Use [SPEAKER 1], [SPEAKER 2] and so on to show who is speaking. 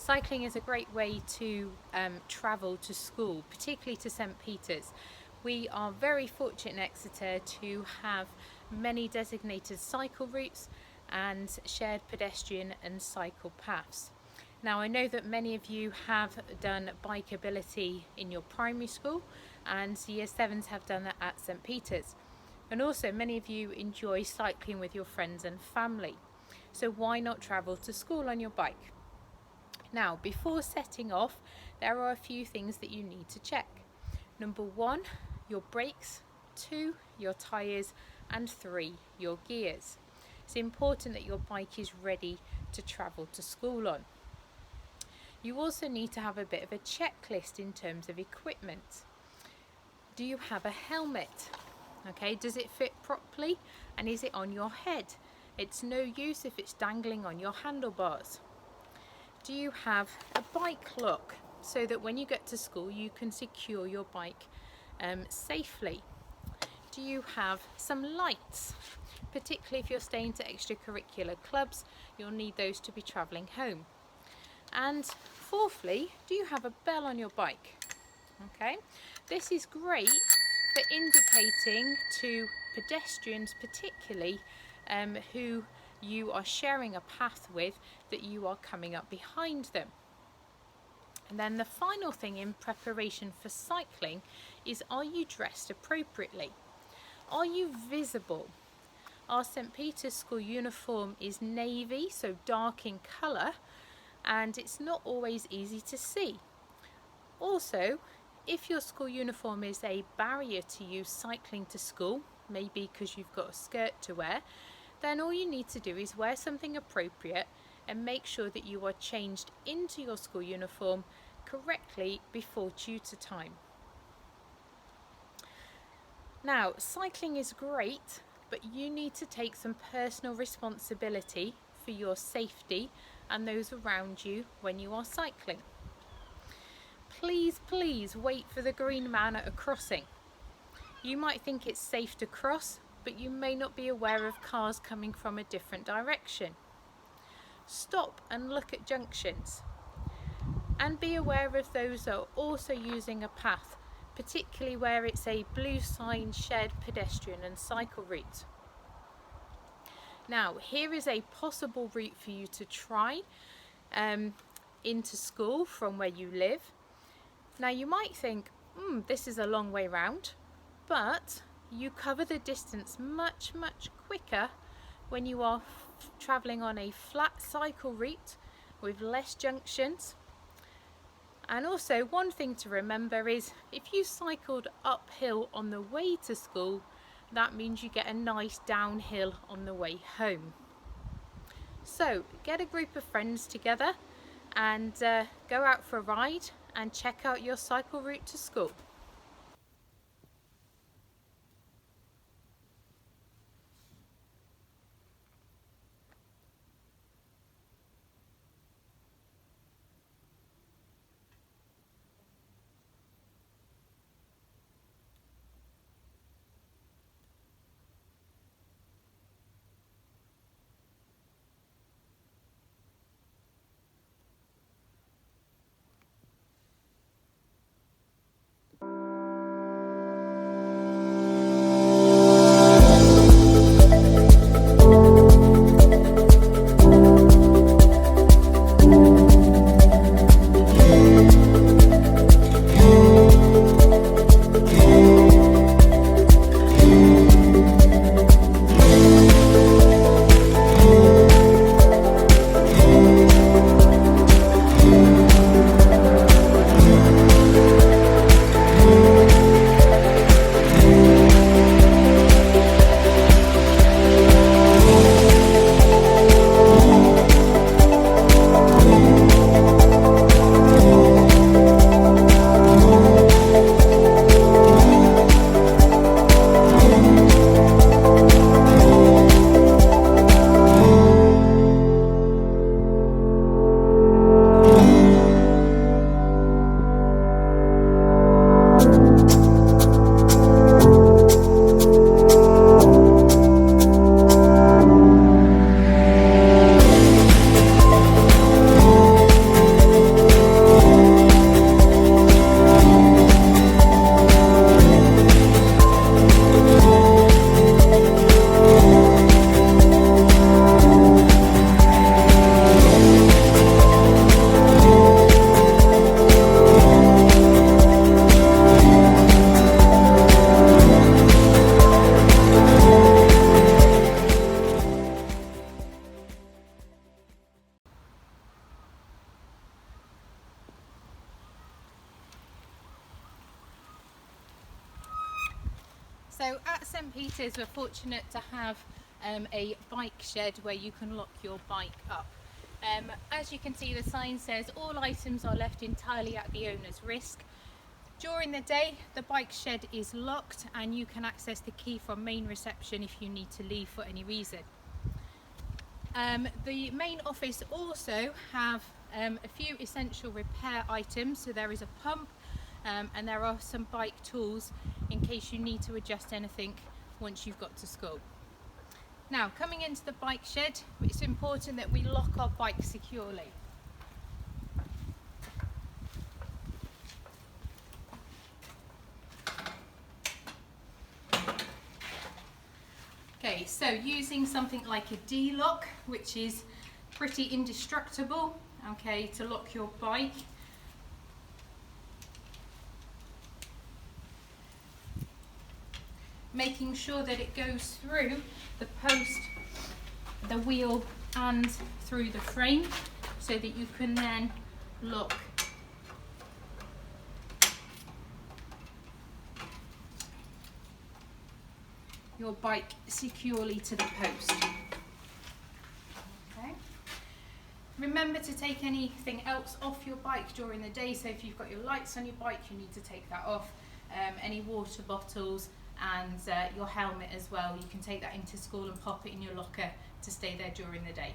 [SPEAKER 1] Cycling is a great way to travel to school, particularly to St. Peter's. We are very fortunate in Exeter to have many designated cycle routes and shared pedestrian and cycle paths. Now, I know that many of you have done bike ability in your primary school, and year 7s have done that at St. Peter's. And also many of you enjoy cycling with your friends and family. So why not travel to school on your bike? Now, before setting off, there are a few things that you need to check. Number 1, your brakes. 2, your tyres. And 3, your gears. It's important that your bike is ready to travel to school on. You also need to have a bit of a checklist in terms of equipment. Do you have a helmet? Okay, does it fit properly, and is it on your head? It's no use if it's dangling on your handlebars. Do you have a bike lock so that when you get to school you can secure your bike safely? Do you have some lights? Particularly if you're staying to extracurricular clubs, you'll need those to be travelling home. And fourthly, do you have a bell on your bike? Okay, this is great for indicating to pedestrians, particularly who you are sharing a path with, that you are coming up behind them. And then the final thing in preparation for cycling is, are you dressed appropriately? Are you visible? Our St. Peter's School uniform is navy, so dark in colour, and it's not always easy to see. Also, if your school uniform is a barrier to you cycling to school, maybe because you've got a skirt to wear, then all you need to do is wear something appropriate and make sure that you are changed into your school uniform correctly before tutor time. Now, cycling is great, but you need to take some personal responsibility for your safety and those around you when you are cycling. Please wait for the green man at a crossing. You might think it's safe to cross, but you may not be aware of cars coming from a different direction. Stop and look at junctions, and be aware of those that are also using a path, particularly where it's a blue sign shared pedestrian and cycle route. Now, here is a possible route for you to try into school from where you live. Now, you might think, this is a long way round, but you cover the distance much quicker when you are travelling on a flat cycle route with less junctions. And also, one thing to remember is, if you cycled uphill on the way to school, that means you get a nice downhill on the way home. So get a group of friends together and go out for a ride and check out your cycle route to school. So at St Peter's we're fortunate to have a bike shed where you can lock your bike up. As you can see, the sign says all items are left entirely at the owner's risk. During the day the bike shed is locked and you can access the key from main reception if you need to leave for any reason. The main office also have a few essential repair items, so there is a pump and there are some bike tools in case you need to adjust anything once you've got to school. Now, coming into the bike shed, it's important that we lock our bike securely. Okay, so using something like a D-lock, which is pretty indestructible, okay, to lock your bike. Making sure that it goes through the post, the wheel and through the frame so that you can then lock your bike securely to the post. Okay. Remember to take anything else off your bike during the day, so if you've got your lights on your bike you need to take that off, any water bottles and your helmet as well. You can take that into school and pop it in your locker to stay there during the day.